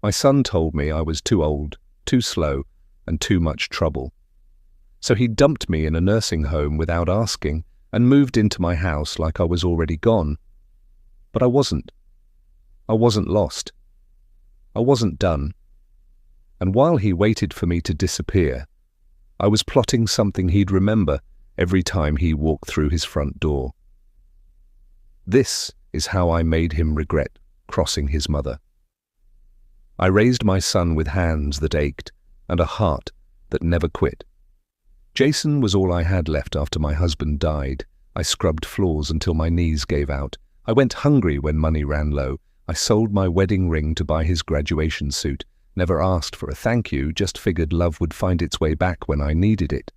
My son told me I was too old, too slow, and too much trouble. So he dumped me in a nursing home without asking and moved into my house like I was already gone. But I wasn't. I wasn't lost. I wasn't done. And while he waited for me to disappear, I was plotting something he'd remember every time he walked through his front door. This is how I made him regret crossing his mother. I raised my son with hands that ached and a heart that never quit. Jason was all I had left after my husband died. I scrubbed floors until my knees gave out. I went hungry when money ran low. I sold my wedding ring to buy his graduation suit. Never asked for a thank you, just figured love would find its way back when I needed it.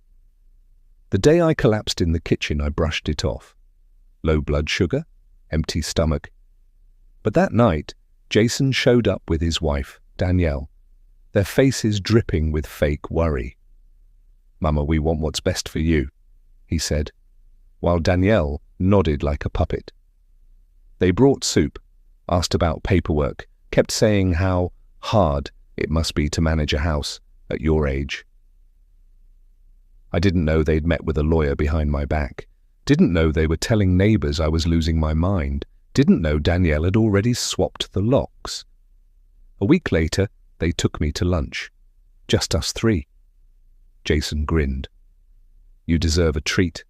The day I collapsed in the kitchen, I brushed it off. Low blood sugar, empty stomach. But that night, Jason showed up with his wife, Danielle, their faces dripping with fake worry. "Mama, we want what's best for you," he said, while Danielle nodded like a puppet. They brought soup, asked about paperwork, kept saying how hard it must be to manage a house at your age. I didn't know they'd met with a lawyer behind my back. Didn't know they were telling neighbors I was losing my mind. Didn't know Danielle had already swapped the locks. A week later, they took me to lunch. Just us three. Jason grinned. "You deserve a treat."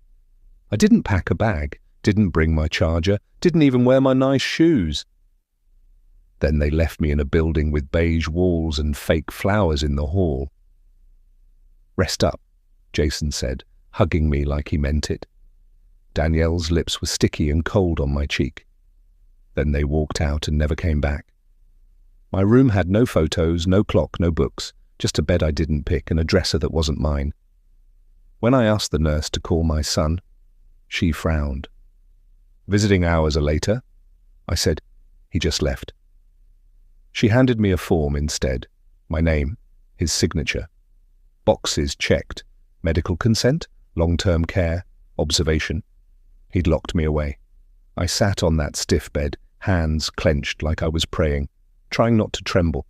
I didn't pack a bag, didn't bring my charger, didn't even wear my nice shoes. Then they left me in a building with beige walls and fake flowers in the hall. "Rest up," Jason said, hugging me like he meant it. Danielle's lips were sticky and cold on my cheek. Then they walked out and never came back. My room had no photos, no clock, no books, just a bed I didn't pick and a dresser that wasn't mine. When I asked the nurse to call my son, she frowned. "Visiting hours are later," I said. "He just left." She handed me a form instead, my name, his signature. Boxes checked: medical consent, long-term care, observation. He'd locked me away. I sat on that stiff bed, hands clenched like I was praying, trying not to tremble.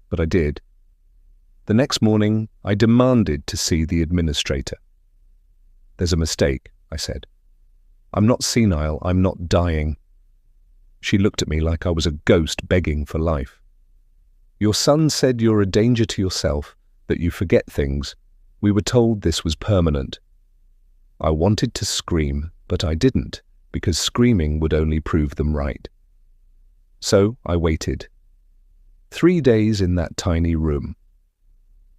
But I did. The next morning, I demanded to see the administrator. "There's a mistake," I said. "I'm not senile, I'm not dying." She looked at me like I was a ghost begging for life. "Your son said you're a danger to yourself, that you forget things. We were told this was permanent." I wanted to scream, but I didn't, because screaming would only prove them right. So I waited. 3 days in that tiny room.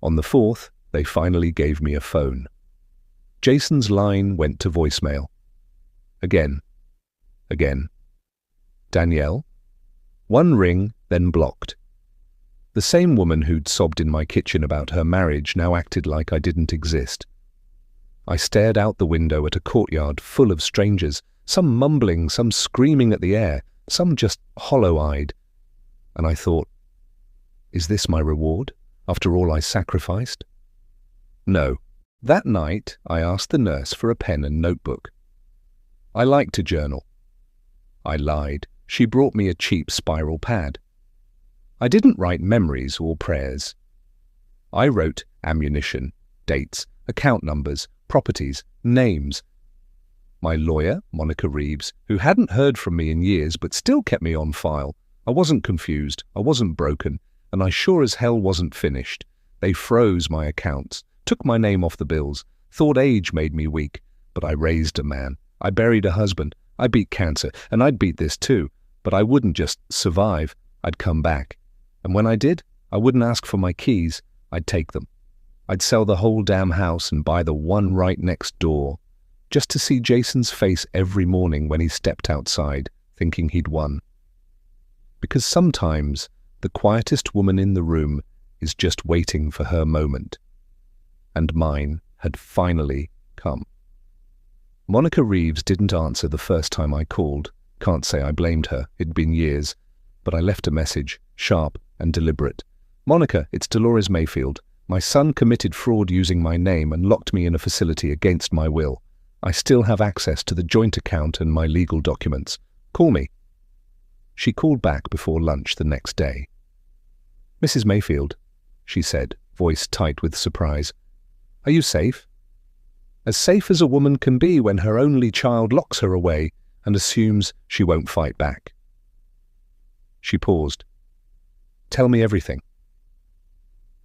On the 4th, they finally gave me a phone. Jason's line went to voicemail. Again. "Danielle?" One ring, then blocked. The same woman who'd sobbed in my kitchen about her marriage now acted like I didn't exist. I stared out the window at a courtyard full of strangers, some mumbling, some screaming at the air, some just hollow-eyed. And I thought, is this my reward, after all I sacrificed? No. That night, I asked the nurse for a pen and notebook. I like to journal. I lied. She brought me a cheap spiral pad. I didn't write memories or prayers. I wrote ammunition, dates, account numbers, properties, names. My lawyer, Monica Reeves, who hadn't heard from me in years but still kept me on file. I wasn't confused, I wasn't broken, and I sure as hell wasn't finished. They froze my accounts, took my name off the bills, thought age made me weak, but I raised a man. I buried a husband. I beat cancer, and I'd beat this too, but I wouldn't just survive. I'd come back. And when I did, I wouldn't ask for my keys. I'd take them. I'd sell the whole damn house and buy the one right next door, just to see Jason's face every morning when he stepped outside, thinking he'd won. Because sometimes the quietest woman in the room is just waiting for her moment. And mine had finally come. Monica Reeves didn't answer the first time I called. Can't say I blamed her, it'd been years. But I left a message, sharp and deliberate. "Monica, it's Dolores Mayfield. My son committed fraud using my name and locked me in a facility against my will. I still have access to the joint account and my legal documents. Call me." She called back before lunch the next day. "Mrs. Mayfield," she said, voice tight with surprise. "Are you safe?" "As safe as a woman can be when her only child locks her away and assumes she won't fight back." She paused. "Tell me everything."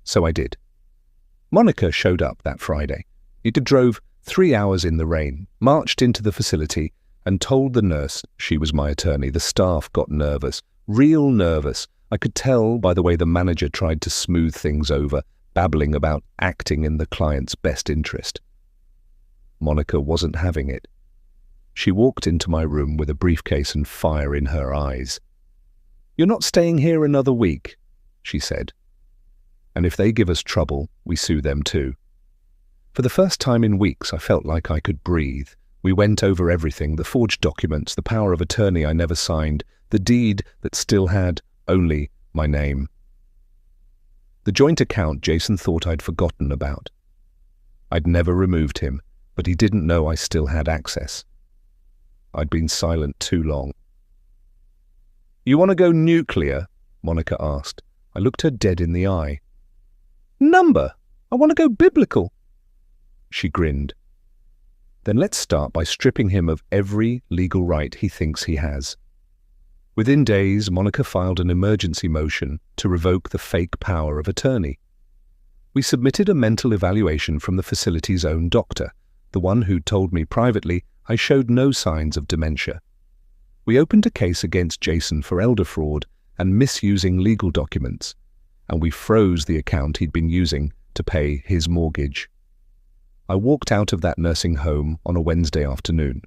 So I did. Monica showed up that Friday. It drove 3 hours in the rain, marched into the facility, and told the nurse she was my attorney. The staff got nervous, real nervous. I could tell by the way the manager tried to smooth things over, babbling about acting in the client's best interest. Monica wasn't having it. She walked into my room with a briefcase and fire in her eyes. "You're not staying here another week," she said. "And if they give us trouble, we sue them too." For the first time in weeks, I felt like I could breathe. We went over everything, the forged documents, the power of attorney I never signed, the deed that still had only my name. The joint account Jason thought I'd forgotten about. I'd never removed him, but he didn't know I still had access. I'd been silent too long. "You want to go nuclear?" Monica asked. I looked her dead in the eye. "Number! I want to go biblical." She grinned. "Then let's start by stripping him of every legal right he thinks he has." Within days, Monica filed an emergency motion to revoke the fake power of attorney. We submitted a mental evaluation from the facility's own doctor, the one who told me privately I showed no signs of dementia. We opened a case against Jason for elder fraud and misusing legal documents, and we froze the account he'd been using to pay his mortgage. I walked out of that nursing home on a Wednesday afternoon.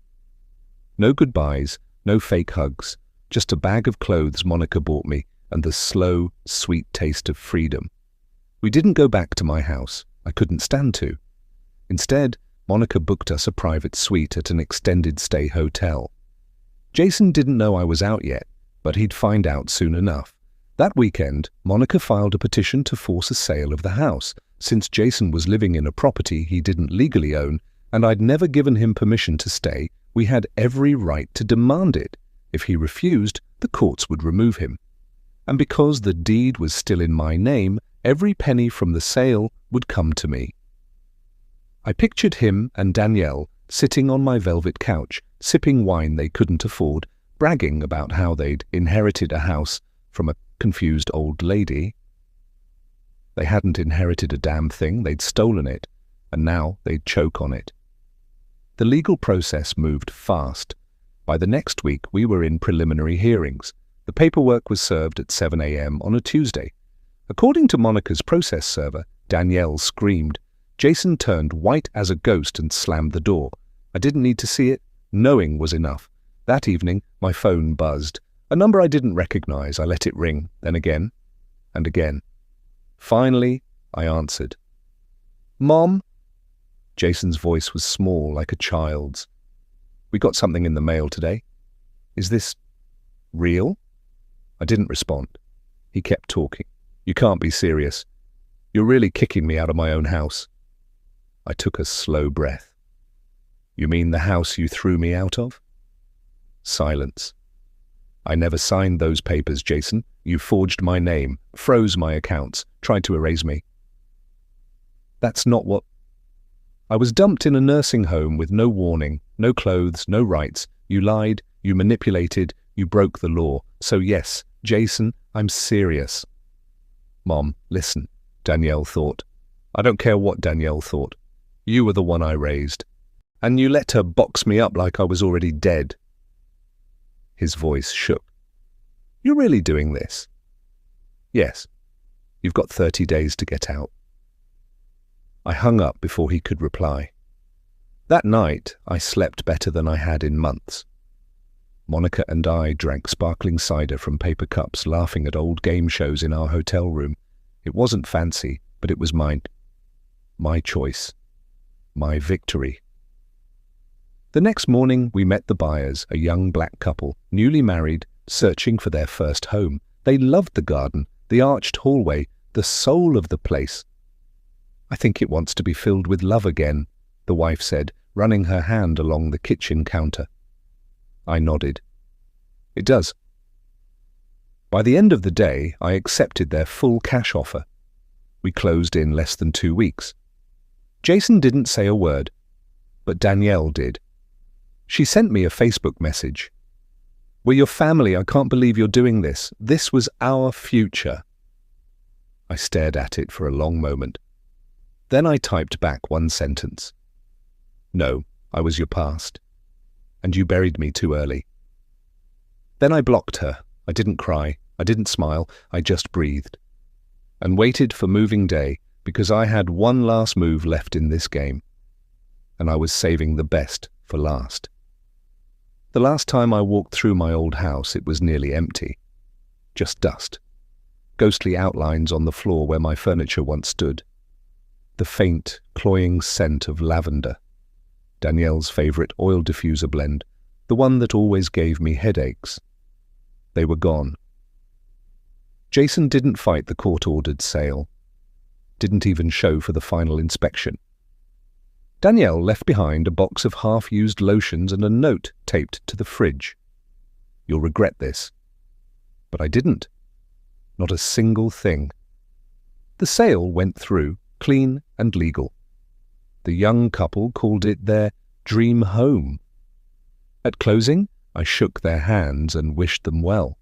No goodbyes, no fake hugs, just a bag of clothes Monica bought me and the slow, sweet taste of freedom. We didn't go back to my house. I couldn't stand to. Instead, Monica booked us a private suite at an extended stay hotel. Jason didn't know I was out yet, but he'd find out soon enough. That weekend, Monica filed a petition to force a sale of the house, since Jason was living in a property he didn't legally own, and I'd never given him permission to stay. We had every right to demand it. If he refused, the courts would remove him. And because the deed was still in my name, every penny from the sale would come to me. I pictured him and Danielle sitting on my velvet couch, sipping wine they couldn't afford, bragging about how they'd inherited a house from a confused old lady. They hadn't inherited a damn thing, they'd stolen it, and now they'd choke on it. The legal process moved fast. By the next week, we were in preliminary hearings. The paperwork was served at 7 a.m. on a Tuesday. According to Monica's process server, Danielle screamed. Jason turned white as a ghost and slammed the door. I didn't need to see it. Knowing was enough. That evening, my phone buzzed. A number I didn't recognize. I let it ring, then again, and again. Finally, I answered. "Mom?" Jason's voice was small, like a child's. "We got something in the mail today. Is this real?" I didn't respond. He kept talking. "You can't be serious. You're really kicking me out of my own house." I took a slow breath. "You mean the house you threw me out of?" Silence. "I never signed those papers, Jason. You forged my name, froze my accounts, tried to erase me." "That's not what—" "I was dumped in a nursing home with no warning, no clothes, no rights. You lied, you manipulated, you broke the law. So yes, Jason, I'm serious." "Mom, listen," Danielle thought. "I don't care what Danielle thought. You were the one I raised. And you let her box me up like I was already dead." His voice shook. "You're really doing this?" "Yes. You've got 30 days to get out." I hung up before he could reply. That night, I slept better than I had in months. Monica and I drank sparkling cider from paper cups, laughing at old game shows in our hotel room. It wasn't fancy, but it was mine. My choice. My victory. The next morning, we met the buyers, a young black couple, newly married, searching for their first home. They loved the garden, the arched hallway, the soul of the place. "I think it wants to be filled with love again," the wife said, running her hand along the kitchen counter. I nodded. "It does." By the end of the day, I accepted their full cash offer. We closed in less than 2 weeks. Jason didn't say a word, but Danielle did. She sent me a Facebook message. "We're your family. I can't believe you're doing this. This was our future." I stared at it for a long moment. Then I typed back one sentence. "No, I was your past. And you buried me too early." Then I blocked her. I didn't cry. I didn't smile. I just breathed. And waited for moving day, because I had one last move left in this game. And I was saving the best for last. The last time I walked through my old house, it was nearly empty. Just dust. Ghostly outlines on the floor where my furniture once stood. The faint, cloying scent of lavender. Danielle's favourite oil diffuser blend, the one that always gave me headaches. They were gone. Jason didn't fight the court-ordered sale. Didn't even show for the final inspection. Danielle left behind a box of half-used lotions and a note taped to the fridge. "You'll regret this." But I didn't. Not a single thing. The sale went through, clean and legal. The young couple called it their dream home. At closing, I shook their hands and wished them well.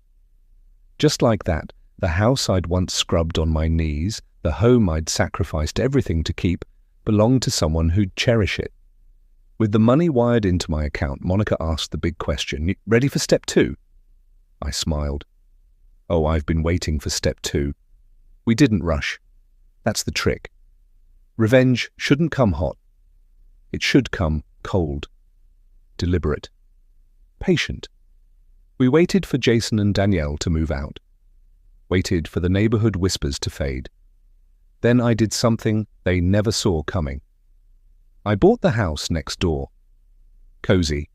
Just like that, the house I'd once scrubbed on my knees, the home I'd sacrificed everything to keep, belonged to someone who'd cherish it. With the money wired into my account, Monica asked the big question, "You ready for step 2? I smiled. "Oh, I've been waiting for step 2. We didn't rush. That's the trick. Revenge shouldn't come hot. It should come cold, deliberate, patient. We waited for Jason and Danielle to move out. Waited for the neighborhood whispers to fade. Then I did something they never saw coming. I bought the house next door. Cozy,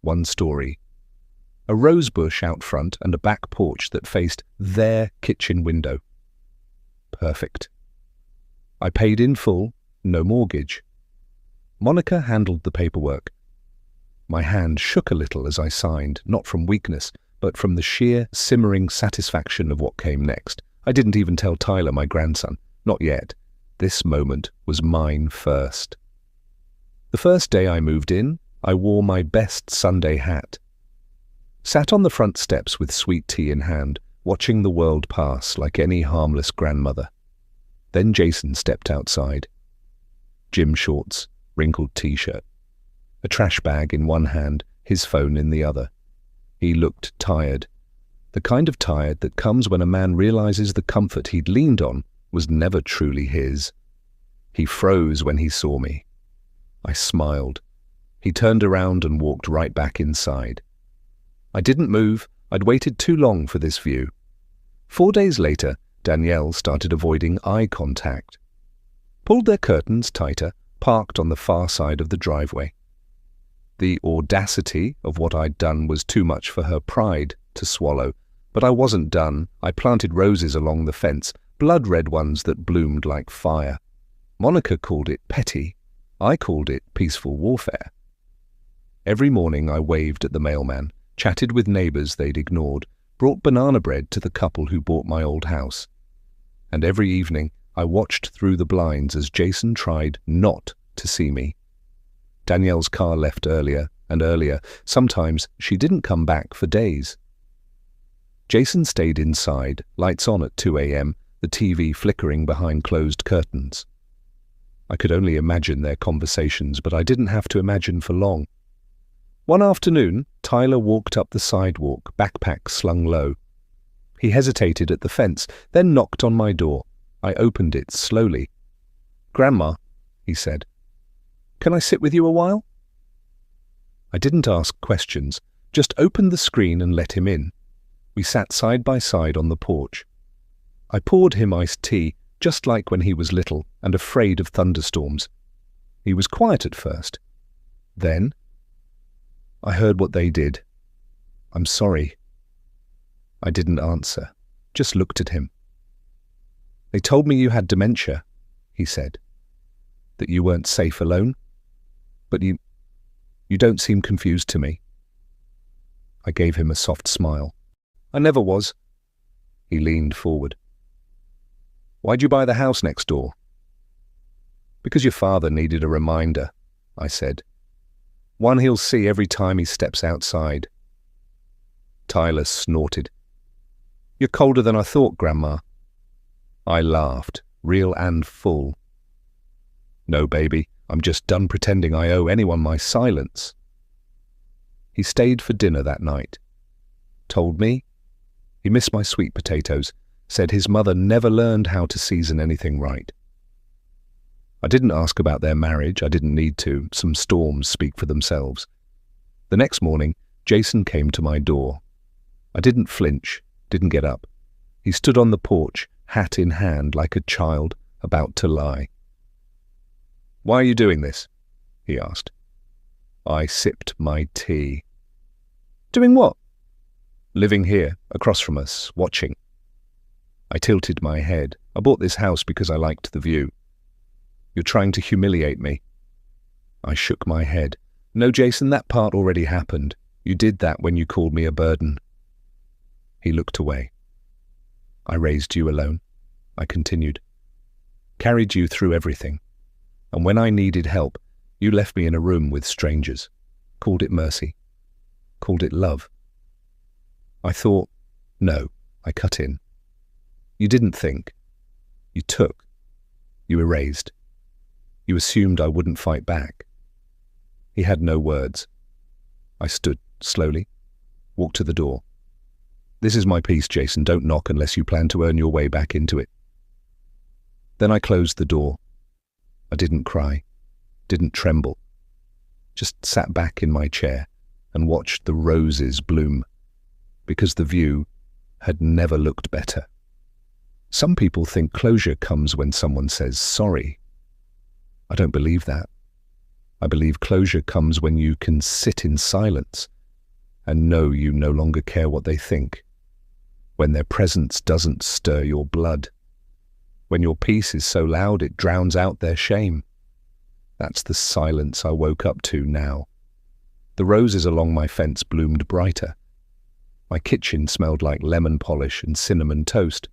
1 story. A rose bush out front and a back porch that faced their kitchen window. Perfect. I paid in full, no mortgage. Monica handled the paperwork. My hand shook a little as I signed, not from weakness, but from the sheer, simmering satisfaction of what came next. I didn't even tell Tyler, my grandson. Not yet. This moment was mine first. The first day I moved in, I wore my best Sunday hat. Sat on the front steps with sweet tea in hand, watching the world pass like any harmless grandmother. Then Jason stepped outside. Gym shorts, wrinkled t-shirt. A trash bag in one hand, his phone in the other. He looked tired. The kind of tired that comes when a man realizes the comfort he'd leaned on was never truly his. He froze when he saw me. I smiled. He turned around and walked right back inside. I didn't move. I'd waited too long for this view. 4 days later, Danielle started avoiding eye contact. Pulled their curtains tighter, parked on the far side of the driveway. The audacity of what I'd done was too much for her pride to swallow, but I wasn't done. I planted roses along the fence, blood-red ones that bloomed like fire. Monica called it petty. I called it peaceful warfare. Every morning I waved at the mailman, chatted with neighbors they'd ignored, brought banana bread to the couple who bought my old house. And every evening I watched through the blinds as Jason tried not to see me. Danielle's car left earlier and earlier. Sometimes she didn't come back for days. Jason stayed inside, lights on at 2 a.m., the TV flickering behind closed curtains. I could only imagine their conversations, but I didn't have to imagine for long. One afternoon, Tyler walked up the sidewalk, backpack slung low. He hesitated at the fence, then knocked on my door. I opened it slowly. "Grandma," he said, "can I sit with you a while?" I didn't ask questions, just opened the screen and let him in. We sat side by side on the porch. I poured him iced tea, just like when he was little and afraid of thunderstorms. He was quiet at first. Then, "I heard what they did. I'm sorry." I didn't answer, just looked at him. "They told me you had dementia," he said. "That you weren't safe alone. But you don't seem confused to me." I gave him a soft smile. "I never was. He leaned forward. Why'd you buy the house next door? Because your father needed a reminder, I said. One he'll see every time he steps outside. Tyler snorted. You're colder than I thought, Grandma. I laughed, real and full. No, baby, I'm just done pretending I owe anyone my silence. He stayed for dinner that night. Told me he missed my sweet potatoes, said his mother never learned how to season anything right. I didn't ask about their marriage, I didn't need to. Some storms speak for themselves. The next morning, Jason came to my door. I didn't flinch, didn't get up. He stood on the porch, hat in hand, like a child about to lie. Why are you doing this? He asked. I sipped my tea. Doing what? Living here, across from us, watching. I tilted my head. I bought this house because I liked the view. You're trying to humiliate me. I shook my head. No, Jason, that part already happened. You did that when you called me a burden. He looked away. I raised you alone. I continued. Carried you through everything. And when I needed help, you left me in a room with strangers. Called it mercy. Called it love. I thought, no, I cut in. You didn't think. You took. You erased. You assumed I wouldn't fight back. He had no words. I stood slowly, walked to the door. This is my piece, Jason. Don't knock unless you plan to earn your way back into it. Then I closed the door. I didn't cry, didn't tremble. Just sat back in my chair and watched the roses bloom, because the view had never looked better. Some people think closure comes when someone says sorry. I don't believe that. I believe closure comes when you can sit in silence and know you no longer care what they think, when their presence doesn't stir your blood, when your peace is so loud it drowns out their shame. That's the silence I woke up to now. The roses along my fence bloomed brighter. My kitchen smelled like lemon polish and cinnamon toast.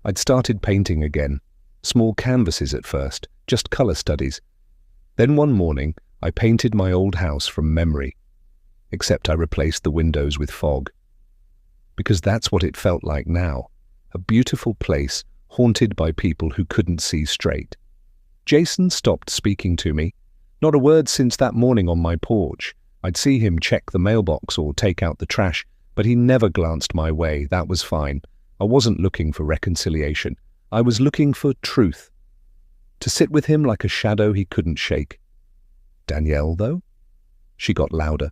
I'd started painting again, small canvases at first, just colour studies. Then one morning, I painted my old house from memory, except I replaced the windows with fog. Because that's what it felt like now, a beautiful place haunted by people who couldn't see straight. Jason stopped speaking to me. Not a word since that morning on my porch. I'd see him check the mailbox or take out the trash, but he never glanced my way. That was fine. I wasn't looking for reconciliation. I was looking for truth. To sit with him like a shadow he couldn't shake. Danielle, though? She got louder.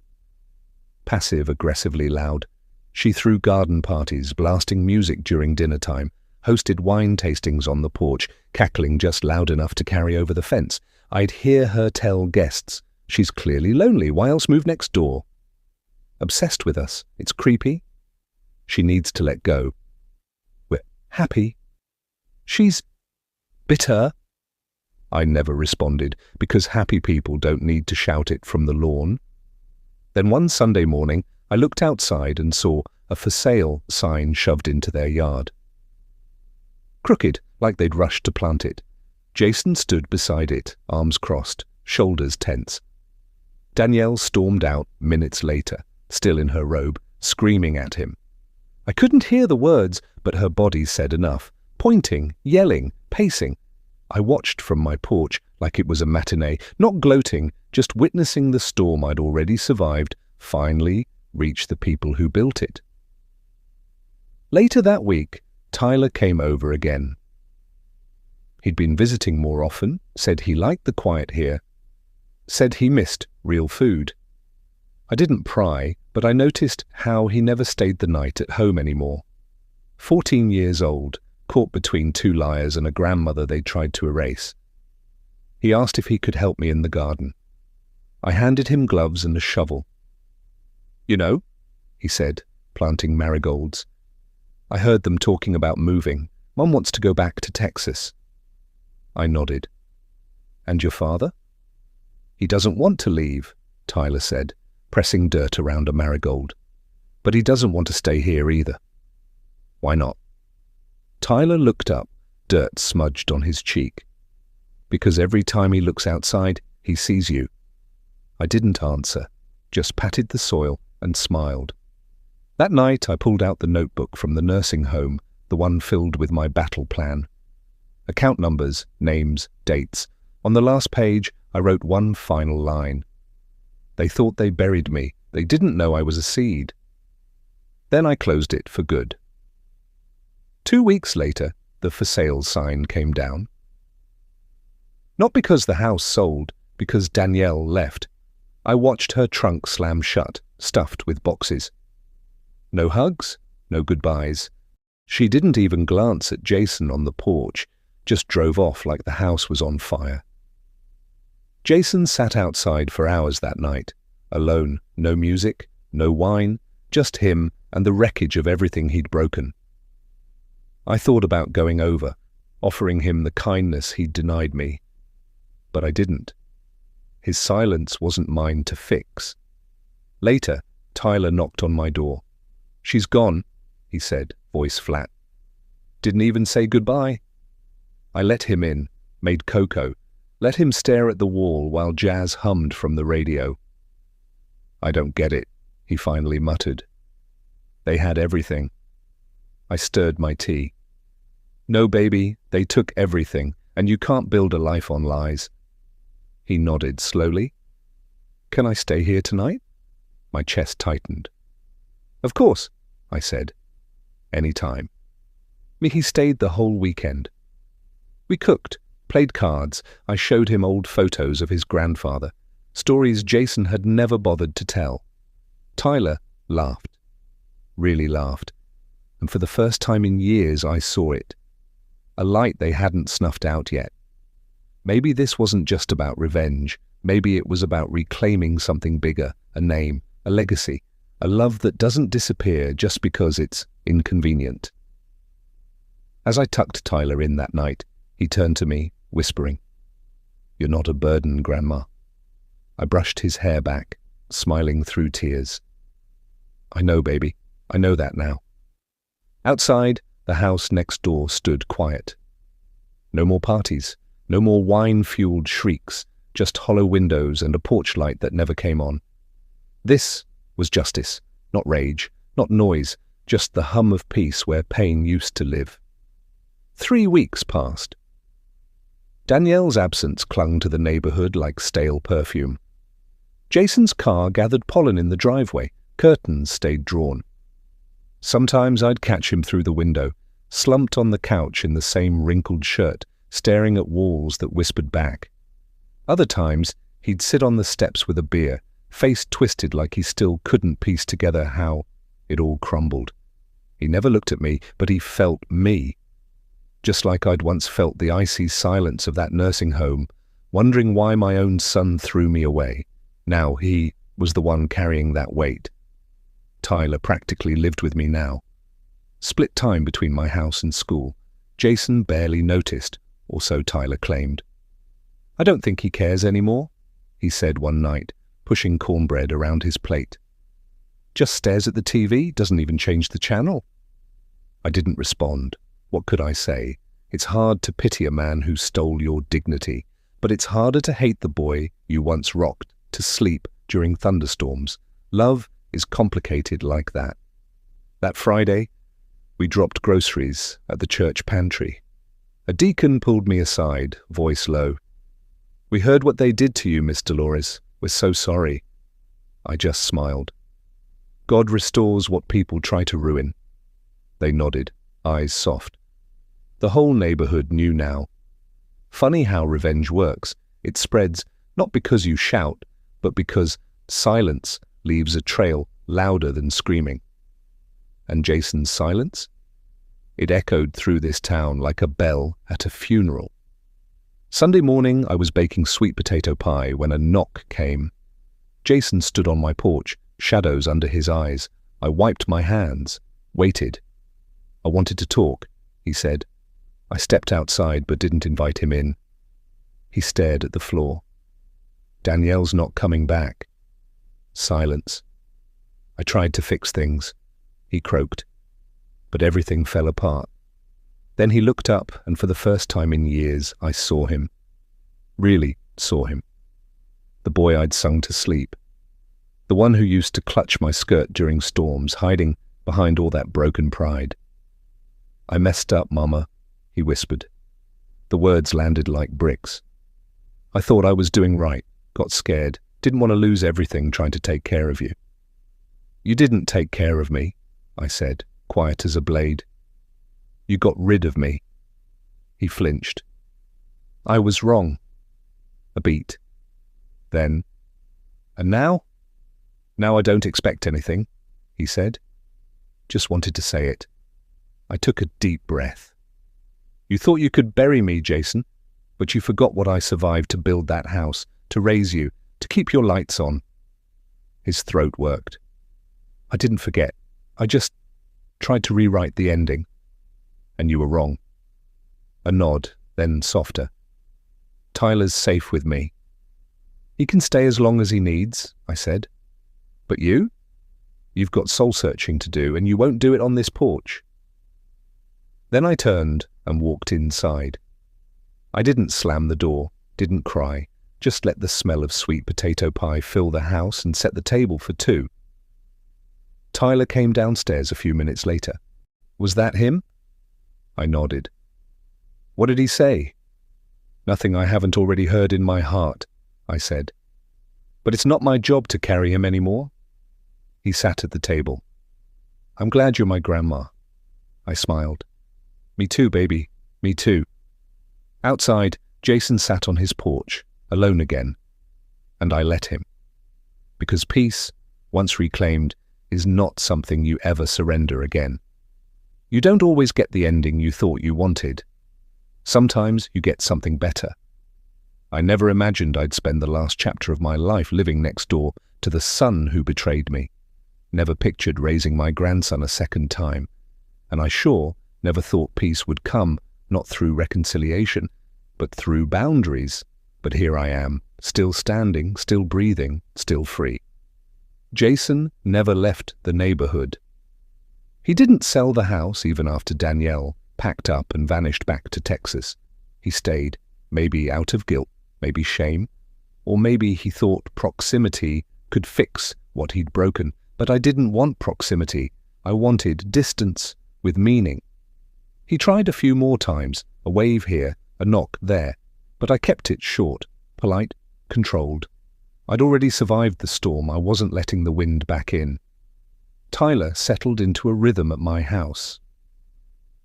Passive-aggressively loud. She threw garden parties, blasting music during dinner time, hosted wine tastings on the porch, cackling just loud enough to carry over the fence. I'd hear her tell guests, she's clearly lonely, why else move next door? Obsessed with us, it's creepy. She needs to let go. We're happy. She's bitter. I never responded, because happy people don't need to shout it from the lawn. Then one Sunday morning, I looked outside and saw a for sale sign shoved into their yard. Crooked, like they'd rushed to plant it. Jason stood beside it, arms crossed, shoulders tense. Danielle stormed out minutes later, still in her robe, screaming at him. I couldn't hear the words, but her body said enough, pointing, yelling, pacing. I watched from my porch like it was a matinee, not gloating, just witnessing the storm I'd already survived finally reach the people who built it. Later that week, Tyler came over again. He'd been visiting more often, said he liked the quiet here, said he missed real food. I didn't pry, but I noticed how he never stayed the night at home anymore. 14 years old, caught between two liars and a grandmother they tried to erase. He asked if he could help me in the garden. I handed him gloves and a shovel. You know, he said, planting marigolds. I heard them talking about moving. Mom wants to go back to Texas. I nodded. And your father? He doesn't want to leave, Tyler said, pressing dirt around a marigold. But he doesn't want to stay here either. Why not? Tyler looked up, dirt smudged on his cheek. Because every time he looks outside, he sees you. I didn't answer, just patted the soil and smiled. That night I pulled out the notebook from the nursing home, the one filled with my battle plan. Account numbers, names, dates. On the last page, I wrote one final line. They thought they buried me. They didn't know I was a seed. Then I closed it for good. 2 weeks later, the for sale sign came down. Not because the house sold, because Danielle left. I watched her trunk slam shut, stuffed with boxes. No hugs, no goodbyes. She didn't even glance at Jason on the porch, just drove off like the house was on fire. Jason sat outside for hours that night, alone, no music, no wine, just him and the wreckage of everything he'd broken. I thought about going over, offering him the kindness he'd denied me. But I didn't. His silence wasn't mine to fix. Later, Tyler knocked on my door. "She's gone," he said, voice flat. "Didn't even say goodbye." I let him in, made cocoa, let him stare at the wall while jazz hummed from the radio. "I don't get it," he finally muttered. "They had everything." I stirred my tea. "No, baby, they took everything, and you can't build a life on lies." He nodded slowly. "Can I stay here tonight?" My chest tightened. "Of course," I said. "Any time." He stayed the whole weekend. We cooked, played cards. I showed him old photos of his grandfather, stories Jason had never bothered to tell. Tyler laughed, really laughed, and for the first time in years I saw it. A light they hadn't snuffed out yet. Maybe this wasn't just about revenge. Maybe it was about reclaiming something bigger, a name, a legacy, a love that doesn't disappear just because it's inconvenient. As I tucked Tyler in that night, he turned to me, whispering, "You're not a burden, Grandma." I brushed his hair back, smiling through tears. "I know, baby. I know that now." Outside, the house next door stood quiet. No more parties. No more wine-fueled shrieks, just hollow windows and a porch light that never came on. This was justice, not rage, not noise, just the hum of peace where pain used to live. 3 weeks passed. Danielle's absence clung to the neighborhood like stale perfume. Jason's car gathered pollen in the driveway, curtains stayed drawn. Sometimes I'd catch him through the window, slumped on the couch in the same wrinkled shirt, staring at walls that whispered back. Other times, he'd sit on the steps with a beer, face twisted like he still couldn't piece together how it all crumbled. He never looked at me, but he felt me. Just like I'd once felt the icy silence of that nursing home, wondering why my own son threw me away. Now he was the one carrying that weight. Tyler practically lived with me now. Split time between my house and school. Jason barely noticed, or so Tyler claimed. "I don't think he cares anymore," he said one night, pushing cornbread around his plate. "Just stares at the TV, doesn't even change the channel." I didn't respond. What could I say? It's hard to pity a man who stole your dignity, but it's harder to hate the boy you once rocked to sleep during thunderstorms. Love is complicated like that. That Friday, we dropped groceries at the church pantry. A deacon pulled me aside, voice low. "We heard what they did to you, Miss Dolores. We're so sorry." I just smiled. "God restores what people try to ruin." They nodded, eyes soft. The whole neighborhood knew now. Funny how revenge works. It spreads not because you shout, but because silence leaves a trail louder than screaming. And Jason's silence? It echoed through this town like a bell at a funeral. Sunday morning, I was baking sweet potato pie when a knock came. Jason stood on my porch, shadows under his eyes. I wiped my hands, waited. "I wanted to talk," he said. I stepped outside but didn't invite him in. He stared at the floor. "Danielle's not coming back." Silence. "I tried to fix things," he croaked. but everything fell apart. Then he looked up, and for the first time in years, I saw him. Really saw him. The boy I'd sung to sleep. The one who used to clutch my skirt during storms, hiding behind all that broken pride. "I messed up, Mama," he whispered. The words landed like bricks. I thought I was doing right, got scared, didn't want to lose everything trying to take care of you. "You didn't take care of me," I said, quiet as a blade. "You got rid of me." He flinched. "I was wrong." A beat. Then, "And now?" "Now I don't expect anything," he said. Just wanted to say it. I took a deep breath. "You thought you could bury me, Jason, but you forgot what I survived to build that house, to raise you, to keep your lights on." His throat worked. "I didn't forget. I just tried to rewrite the ending. And you were wrong." A nod, then softer. "Tyler's safe with me." "He can stay as long as he needs," I said. "But you? You've got soul-searching to do, and you won't do it on this porch." Then I turned and walked inside. I didn't slam the door, didn't cry, just let the smell of sweet potato pie fill the house and set the table for two. Tyler came downstairs a few minutes later. "Was that him?" I nodded. "What did he say?" "Nothing I haven't already heard in my heart," I said. "But it's not my job to carry him anymore." He sat at the table. "I'm glad you're my grandma." I smiled. "Me too, baby. Me too." Outside, Jason sat on his porch, alone again. And I let him. Because peace, once reclaimed, is not something you ever surrender again. You don't always get the ending you thought you wanted. Sometimes you get something better. I never imagined I'd spend the last chapter of my life living next door to the son who betrayed me. Never pictured raising my grandson a second time. And I sure never thought peace would come, not through reconciliation, but through boundaries. But here I am, still standing, still breathing, still free. Jason never left the neighborhood. He didn't sell the house even after Danielle packed up and vanished back to Texas. He stayed, maybe out of guilt, maybe shame, or maybe he thought proximity could fix what he'd broken. But I didn't want proximity. I wanted distance with meaning. He tried a few more times, a wave here, a knock there, but I kept it short, polite, controlled. I'd already survived the storm. I wasn't letting the wind back in. Tyler settled into a rhythm at my house.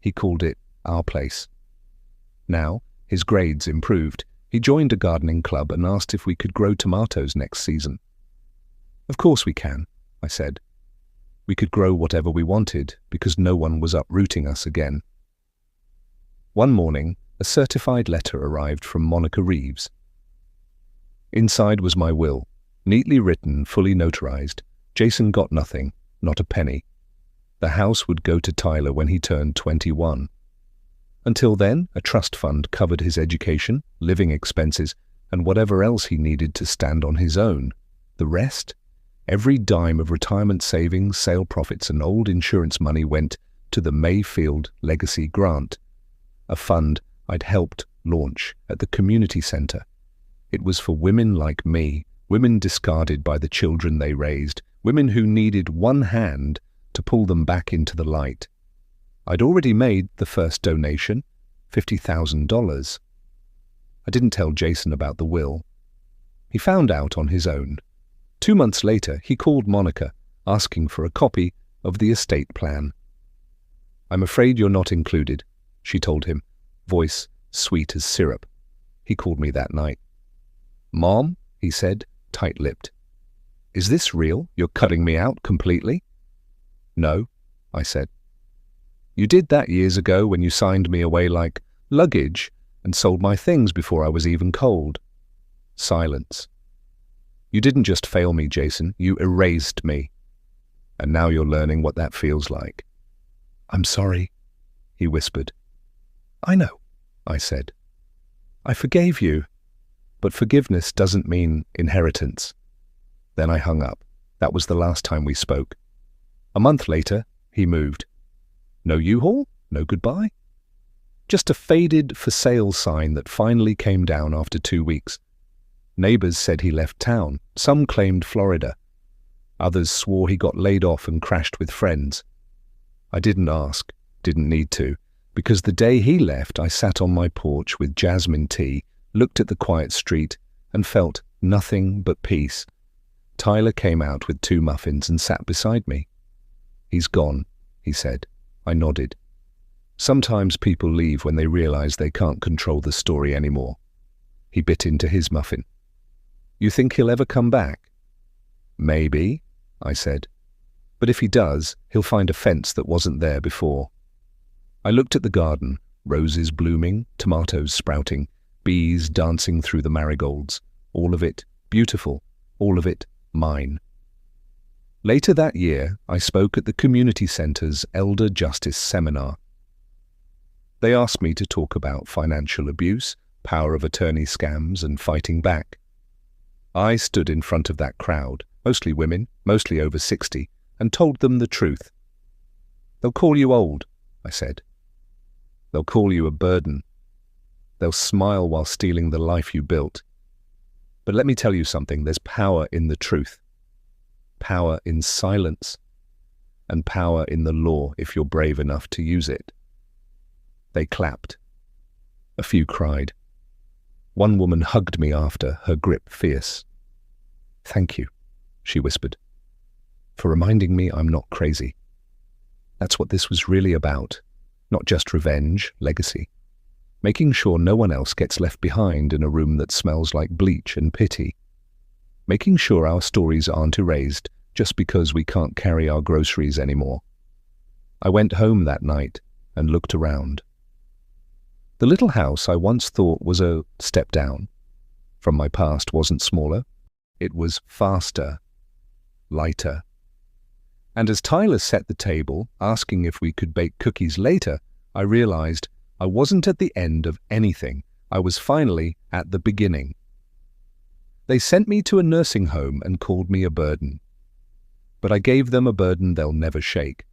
He called it our place. Now, his grades improved. He joined a gardening club and asked if we could grow tomatoes next season. "Of course we can," I said. We could grow whatever we wanted because no one was uprooting us again. One morning, a certified letter arrived from Monica Reeves. Inside was my will, neatly written, fully notarized. Jason got nothing, not a penny. The house would go to Tyler when he turned 21. Until then, a trust fund covered his education, living expenses, and whatever else he needed to stand on his own. The rest? Every dime of retirement savings, sale profits, and old insurance money went to the Mayfield Legacy Grant, a fund I'd helped launch at the community center. It was for women like me, women discarded by the children they raised, women who needed one hand to pull them back into the light. I'd already made the first donation, $50,000. I didn't tell Jason about the will. He found out on his own. 2 months later, he called Monica, asking for a copy of the estate plan. "I'm afraid you're not included," she told him, voice sweet as syrup. He called me that night. "Mom," he said, tight-lipped. "Is this real? You're cutting me out completely?" "No," I said. "You did that years ago when you signed me away like luggage and sold my things before I was even cold." Silence. "You didn't just fail me, Jason. You erased me. And now you're learning what that feels like." "I'm sorry," he whispered. "I know," I said. "I forgave you, but forgiveness doesn't mean inheritance." Then I hung up. That was the last time we spoke. A month later, he moved. No U-Haul? No goodbye? Just a faded for sale sign that finally came down after 2 weeks. Neighbors said he left town. Some claimed Florida. Others swore he got laid off and crashed with friends. I didn't ask, didn't need to, because the day he left, I sat on my porch with jasmine tea, looked at the quiet street, and felt nothing but peace. Tyler came out with 2 muffins and sat beside me. "He's gone," he said. I nodded. Sometimes people leave when they realize they can't control the story anymore. He bit into his muffin. "You think he'll ever come back?" "Maybe," I said. "But if he does, he'll find a fence that wasn't there before." I looked at the garden, roses blooming, tomatoes sprouting, bees dancing through the marigolds, all of it beautiful, all of it mine. Later that year, I spoke at the community center's Elder Justice Seminar. They asked me to talk about financial abuse, power of attorney scams, and fighting back. I stood in front of that crowd, mostly women, mostly over 60, and told them the truth. "They'll call you old," I said. "They'll call you a burden. They'll smile while stealing the life you built. But let me tell you something, there's power in the truth. Power in silence. And power in the law if you're brave enough to use it." They clapped. A few cried. One woman hugged me after, her grip fierce. "Thank you," she whispered, "for reminding me I'm not crazy. That's what this was really about. Not just revenge, legacy. Making sure no one else gets left behind in a room that smells like bleach and pity. Making sure our stories aren't erased just because we can't carry our groceries anymore." I went home that night and looked around. The little house I once thought was a step down from my past wasn't smaller. It was faster, lighter. And as Tyler set the table, asking if we could bake cookies later, I realized I wasn't at the end of anything. I was finally at the beginning. They sent me to a nursing home and called me a burden. But I gave them a burden they'll never shake.